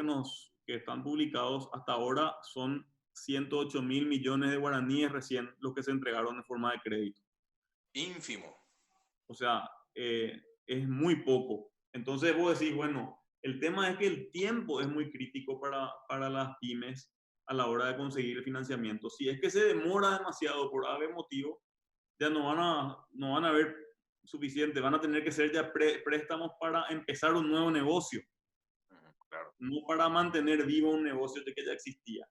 que están publicados hasta ahora son 108 mil millones de guaraníes recién los que se entregaron en forma de crédito. Ínfimo. O sea, es muy poco. Entonces vos decís, bueno, el tema es que el tiempo es muy crítico para las pymes a la hora de conseguir el financiamiento. Si es que se demora demasiado por algún motivo, ya no van a ver suficiente, van a tener que ser ya préstamos para empezar un nuevo negocio, Claro. no para mantener vivo un negocio que ya existía.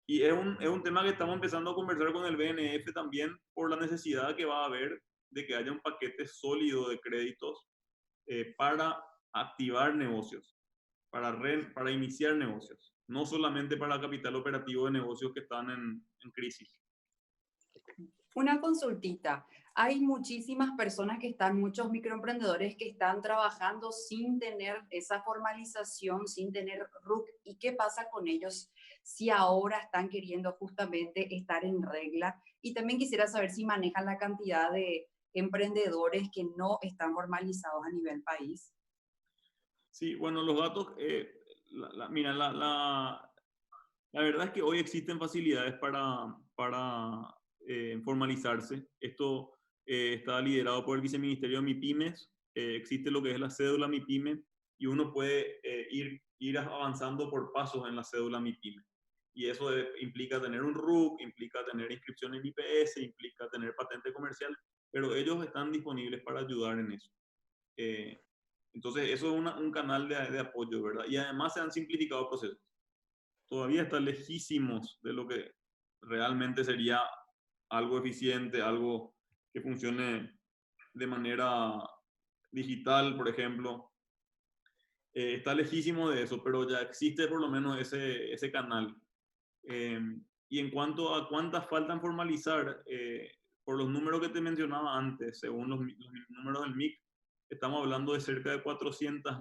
Y es un tema que estamos empezando a conversar con el BNF también por la necesidad que va a haber de que haya un paquete sólido de créditos para activar negocios, para iniciar negocios, no solamente para capital operativo de negocios que están en crisis. Una consultita. Hay muchísimas personas que están, muchos microemprendedores que están trabajando sin tener esa formalización, sin tener RUC. ¿Y qué pasa con ellos si ahora están queriendo justamente estar en regla? Y también quisiera saber si manejan la cantidad de emprendedores que no están formalizados a nivel país. Sí, bueno, los datos, mira, la verdad es que hoy existen facilidades para formalizarse. Esto está liderado por el Viceministerio de MIPYMES. Existe lo que es la cédula MIPYME y uno puede ir avanzando por pasos en la cédula MIPYME. Y eso implica tener un RUC, implica tener inscripción en IPS, implica tener patente comercial, pero ellos están disponibles para ayudar en eso. Entonces, eso es un canal de apoyo, ¿verdad? Y además se han simplificado procesos. Todavía están lejísimos de lo que realmente sería algo eficiente, algo que funcione de manera digital, por ejemplo. Está lejísimo de eso, pero ya existe por lo menos ese canal. Y en cuanto a cuántas faltan formalizar, por los números que te mencionaba antes, según los números del MIC, estamos hablando de cerca de 400.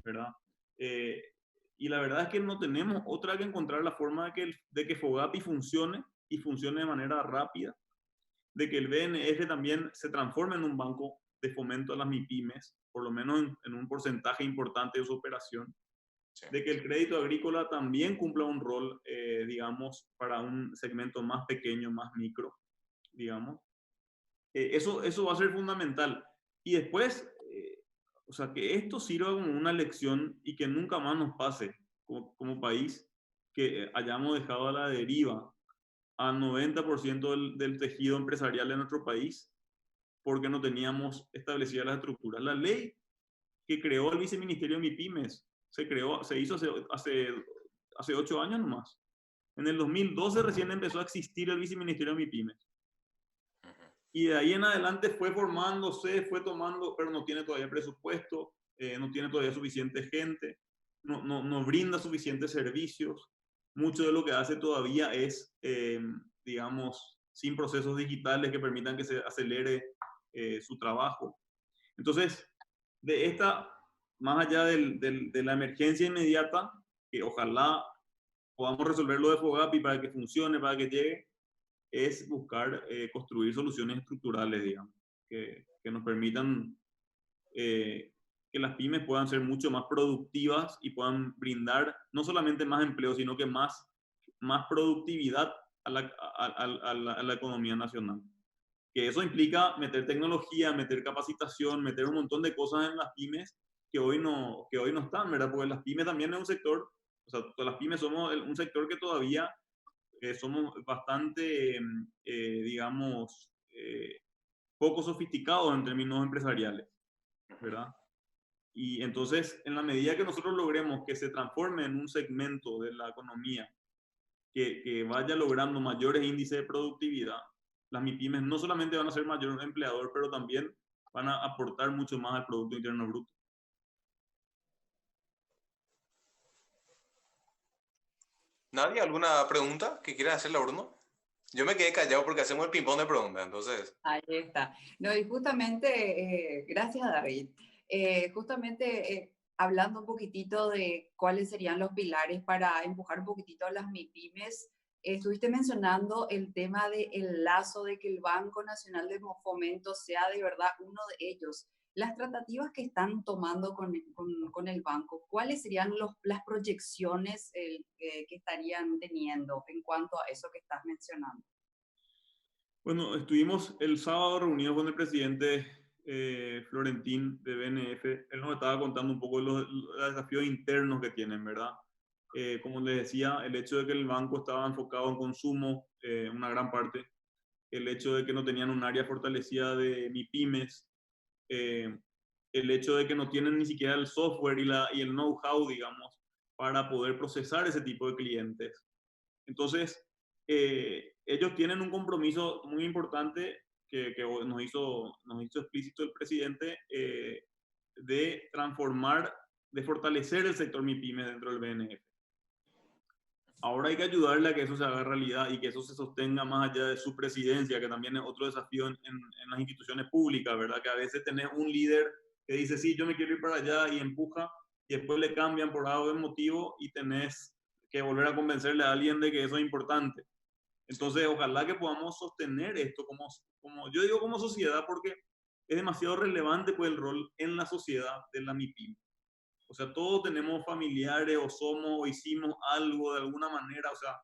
¿Verdad? Y la verdad es que no tenemos otra que encontrar la forma de que FOGAPI funcione y funcione de manera rápida, de que el BNF también se transforme en un banco de fomento a las MIPYMES, por lo menos en un porcentaje importante de su operación, sí, de que el crédito agrícola también cumpla un rol, digamos, para un segmento más pequeño, más micro, digamos. Eso va a ser fundamental. Y después, o sea, que esto sirva como una lección y que nunca más nos pase como país que hayamos dejado a la deriva al 90% del tejido empresarial de nuestro país porque no teníamos establecidas las estructuras. La ley que creó el Viceministerio de MIPYMES se hizo hace 8 años nomás. En el 2012 recién empezó a existir el Viceministerio de MIPYMES. Y de ahí en adelante fue formándose, fue tomando, pero no tiene todavía presupuesto, no tiene todavía suficiente gente, no brinda suficientes servicios. Mucho de lo que hace todavía es, digamos, sin procesos digitales que permitan que se acelere su trabajo. Entonces, más allá de la emergencia inmediata, que ojalá podamos resolverlo de FOGAPI para que funcione, para que llegue, es buscar construir soluciones estructurales, digamos, que nos permitan que las pymes puedan ser mucho más productivas y puedan brindar no solamente más empleo, sino que más productividad a la economía nacional. Que eso implica meter tecnología, meter capacitación, meter un montón de cosas en las pymes que hoy no están, ¿verdad? Porque las pymes también es un sector, o sea, las pymes somos un sector que todavía somos bastante, digamos, poco sofisticados en términos empresariales, ¿verdad? Y entonces, en la medida que nosotros logremos que se transforme en un segmento de la economía que vaya logrando mayores índices de productividad, las MIPYMES no solamente van a ser mayor empleador, pero también van a aportar mucho más al Producto Interno Bruto. ¿Nadie? ¿Alguna pregunta que quiera hacerle a Bruno? Yo me quedé callado porque hacemos el ping-pong de preguntas, entonces. Ahí está. No, y justamente, gracias David. Justamente hablando un poquitito de cuáles serían los pilares para empujar un poquitito a las MIPYMES, estuviste mencionando el tema del lazo de que el Banco Nacional de Fomento sea de verdad uno de ellos. Las tratativas que están tomando con el banco, ¿cuáles serían las proyecciones que estarían teniendo en cuanto a eso que estás mencionando? Bueno, estuvimos el sábado reunidos con el presidente Florentín de BNF. Él nos estaba contando un poco de los desafíos internos que tienen, ¿verdad? Como les decía, el hecho de que el banco estaba enfocado en consumo, una gran parte, el hecho de que no tenían un área fortalecida de MIPYMES, el hecho de que no tienen ni siquiera el software y el know-how, digamos, para poder procesar ese tipo de clientes. Entonces, ellos tienen un compromiso muy importante que nos hizo explícito el presidente, de transformar, de fortalecer el sector MIPYME dentro del BNF. Ahora hay que ayudarle a que eso se haga realidad y que eso se sostenga más allá de su presidencia, que también es otro desafío en las instituciones públicas, ¿verdad? Que a veces tenés un líder que dice, sí, yo me quiero ir para allá y empuja, y después le cambian por algún motivo y tenés que volver a convencerle a alguien de que eso es importante. Entonces, ojalá que podamos sostener esto yo digo como sociedad, porque es demasiado relevante pues, el rol en la sociedad de la MIPYME. O sea, todos tenemos familiares o somos o hicimos algo de alguna manera. O sea,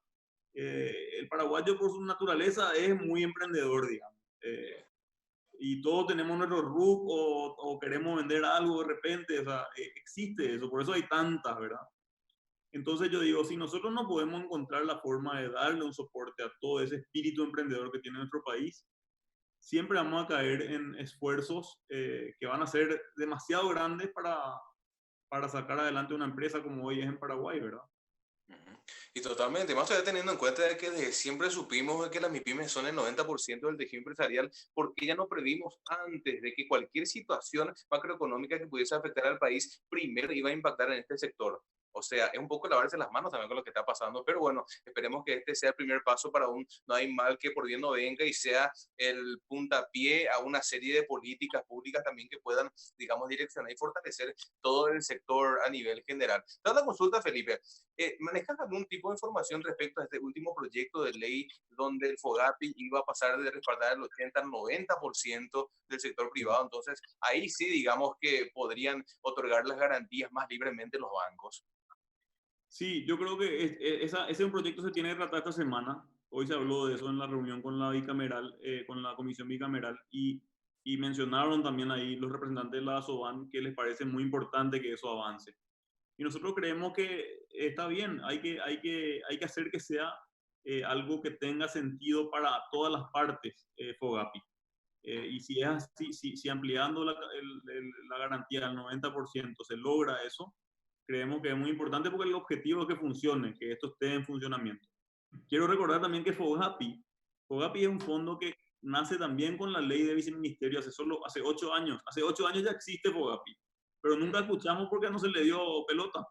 el paraguayo por su naturaleza es muy emprendedor, digamos. Y todos tenemos nuestro RUC o queremos vender algo de repente. O sea, existe eso, por eso hay tantas, ¿verdad? Entonces yo digo, si nosotros no podemos encontrar la forma de darle un soporte a todo ese espíritu emprendedor que tiene nuestro país, siempre vamos a caer en esfuerzos que van a ser demasiado grandes para sacar adelante una empresa como hoy es en Paraguay, ¿verdad? Y totalmente, más todavía teniendo en cuenta de que desde siempre supimos de que las MIPYMES son el 90% del tejido empresarial, porque ya no previmos antes de que cualquier situación macroeconómica que pudiese afectar al país primero iba a impactar en este sector. O sea, es un poco lavarse las manos también con lo que está pasando, pero bueno, esperemos que este sea el primer paso para no hay mal que por bien no venga y sea el puntapié a una serie de políticas públicas también que puedan, digamos, direccionar y fortalecer todo el sector a nivel general. Toda la consulta, Felipe, ¿manejas algún tipo de información respecto a este último proyecto de ley donde el FOGAPI iba a pasar de respaldar el 80 al 90% del sector privado? Entonces, ahí sí, digamos que podrían otorgar las garantías más libremente los bancos. Sí, yo creo que ese proyecto se tiene que tratar esta semana. Hoy se habló de eso en la reunión con la bicameral, con la comisión bicameral, y mencionaron también ahí los representantes de la ASOBAN que les parece muy importante que eso avance. Y nosotros creemos que está bien, hay que hacer que sea algo que tenga sentido para todas las partes, FOGAPI. Y si es así, si ampliando la garantía al 90% se logra eso, creemos que es muy importante porque el objetivo es que funcione, que esto esté en funcionamiento. Quiero recordar también que FOGAPI es un fondo que nace también con la ley de viceministerio hace 8 años. Hace 8 años ya existe FOGAPI, pero nunca escuchamos porque no se le dio pelota.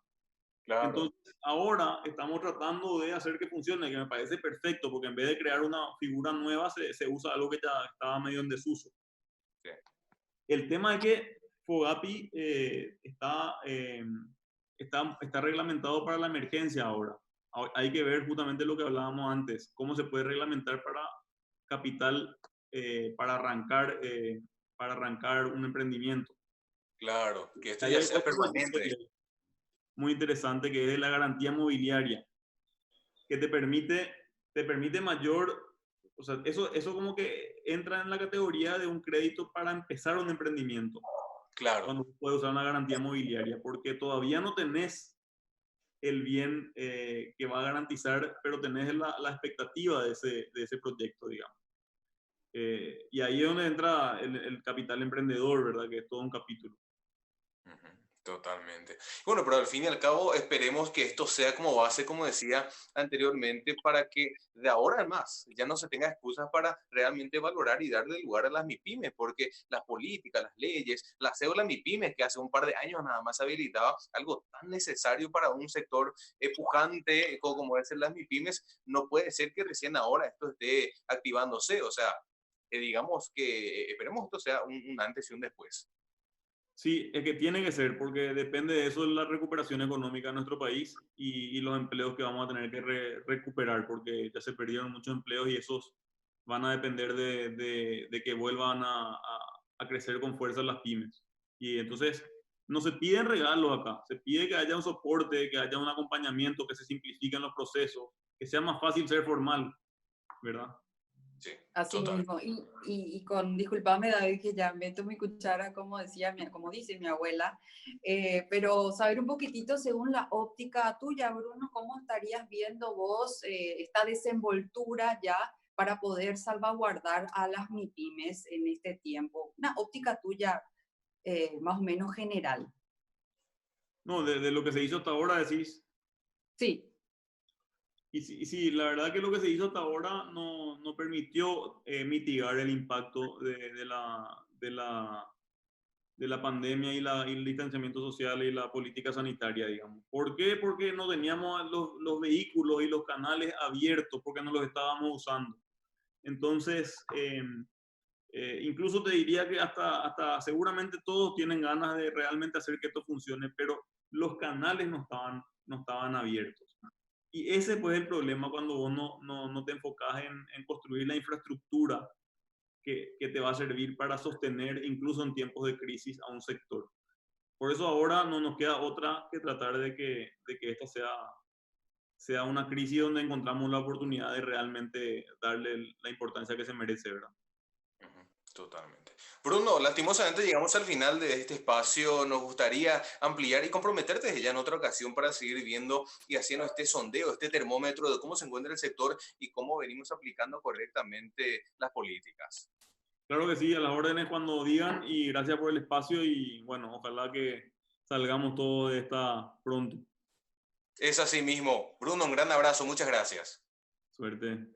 Claro. Entonces, ahora estamos tratando de hacer que funcione, que me parece perfecto, porque en vez de crear una figura nueva, se usa algo que ya estaba medio en desuso. Sí. El tema es que FOGAPI está reglamentado para la emergencia ahora. Hay que ver justamente lo que hablábamos antes, cómo se puede reglamentar para capital para arrancar un emprendimiento. Claro, que esto Ahí ya hay sea otro proyecto permanente. muy interesante que es de la garantía mobiliaria, que te permite mayor, o sea, eso como que entra en la categoría de un crédito para empezar un emprendimiento, Claro. cuando puedes usar una garantía mobiliaria, porque todavía no tenés el bien que va a garantizar, pero tenés la expectativa de ese proyecto, digamos. Y ahí es donde entra el capital emprendedor, ¿verdad? Que es todo un capítulo. Ujú, totalmente. Bueno, pero al fin y al cabo esperemos que esto sea como base, como decía anteriormente, para que de ahora en más ya no se tenga excusas para realmente valorar y darle lugar a las MIPIMES, porque las políticas, las leyes, la cédula MIPIMES que hace un par de años nada más habilitaba algo tan necesario para un sector pujante como es las MIPIMES, no puede ser que recién ahora esto esté activándose, o sea, digamos que esperemos esto sea un antes y un después. Sí, es que tiene que ser, porque depende de eso de la recuperación económica de nuestro país y los empleos que vamos a tener que recuperar, porque ya se perdieron muchos empleos y esos van a depender de que vuelvan a crecer con fuerza las pymes. Y entonces, no se piden regalos acá, se pide que haya un soporte, que haya un acompañamiento, que se simplifiquen los procesos, que sea más fácil ser formal, ¿verdad? Sí, Así total. mismo, disculpame David, que ya meto mi cuchara, como decía, como dice mi abuela, pero saber un poquitito según la óptica tuya, Bruno, ¿cómo estarías viendo vos esta desenvoltura ya para poder salvaguardar a las MIPIMES en este tiempo? Una óptica tuya más o menos general. No, de lo que se hizo hasta ahora, decís. Sí, Y sí, la verdad que lo que se hizo hasta ahora no permitió mitigar el impacto de la pandemia y el distanciamiento social y la política sanitaria, digamos. ¿Por qué? Porque no teníamos los vehículos y los canales abiertos, porque no los estábamos usando. Entonces, incluso te diría que hasta seguramente todos tienen ganas de realmente hacer que esto funcione, pero los canales no estaban abiertos. Y ese pues es el problema cuando vos no te enfocas en construir la infraestructura que te va a servir para sostener incluso en tiempos de crisis a un sector. Por eso ahora no nos queda otra que tratar de que esta sea una crisis donde encontramos la oportunidad de realmente darle la importancia que se merece, ¿verdad? Ujú, totalmente. Bruno, lastimosamente llegamos al final de este espacio. Nos gustaría ampliar y comprometerte ya en otra ocasión para seguir viendo y haciendo este sondeo, este termómetro de cómo se encuentra el sector y cómo venimos aplicando correctamente las políticas. Claro que sí, a las órdenes cuando digan y gracias por el espacio y bueno, ojalá que salgamos todos de esta pronto. Es así mismo. Bruno, un gran abrazo. Muchas gracias. Suerte.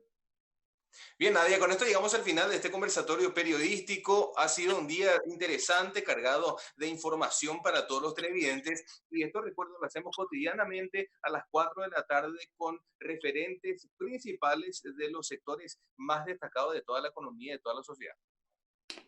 Bien, Nadia, con esto llegamos al final de este conversatorio periodístico. Ha sido un día interesante, cargado de información para todos los televidentes. Y esto, recuerdo, lo hacemos cotidianamente a las 4 de la tarde con referentes principales de los sectores más destacados de toda la economía y de toda la sociedad.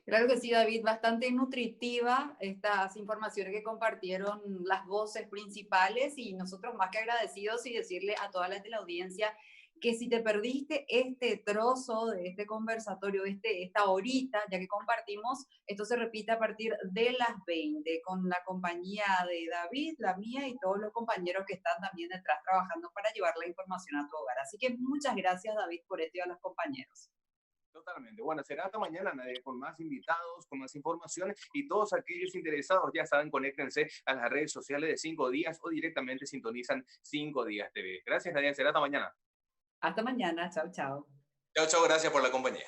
claro que sí, David, bastante nutritiva estas informaciones que compartieron las voces principales y nosotros más que agradecidos y decirle a toda la teleaudiencia que si te perdiste este trozo de este conversatorio, esta horita, ya que compartimos, esto se repite a partir de las 20 con la compañía de David, la mía y todos los compañeros que están también detrás trabajando para llevar la información a tu hogar. Así que muchas gracias, David, por esto y a los compañeros. Totalmente. Bueno, será hasta mañana, Nadia, con más invitados, con más información y todos aquellos interesados, ya saben, conéctense a las redes sociales de 5 días o directamente sintonizan 5 días TV. Gracias, Nadia. Será hasta mañana. Hasta mañana. Chao, chao. Chao, chao. Gracias por la compañía.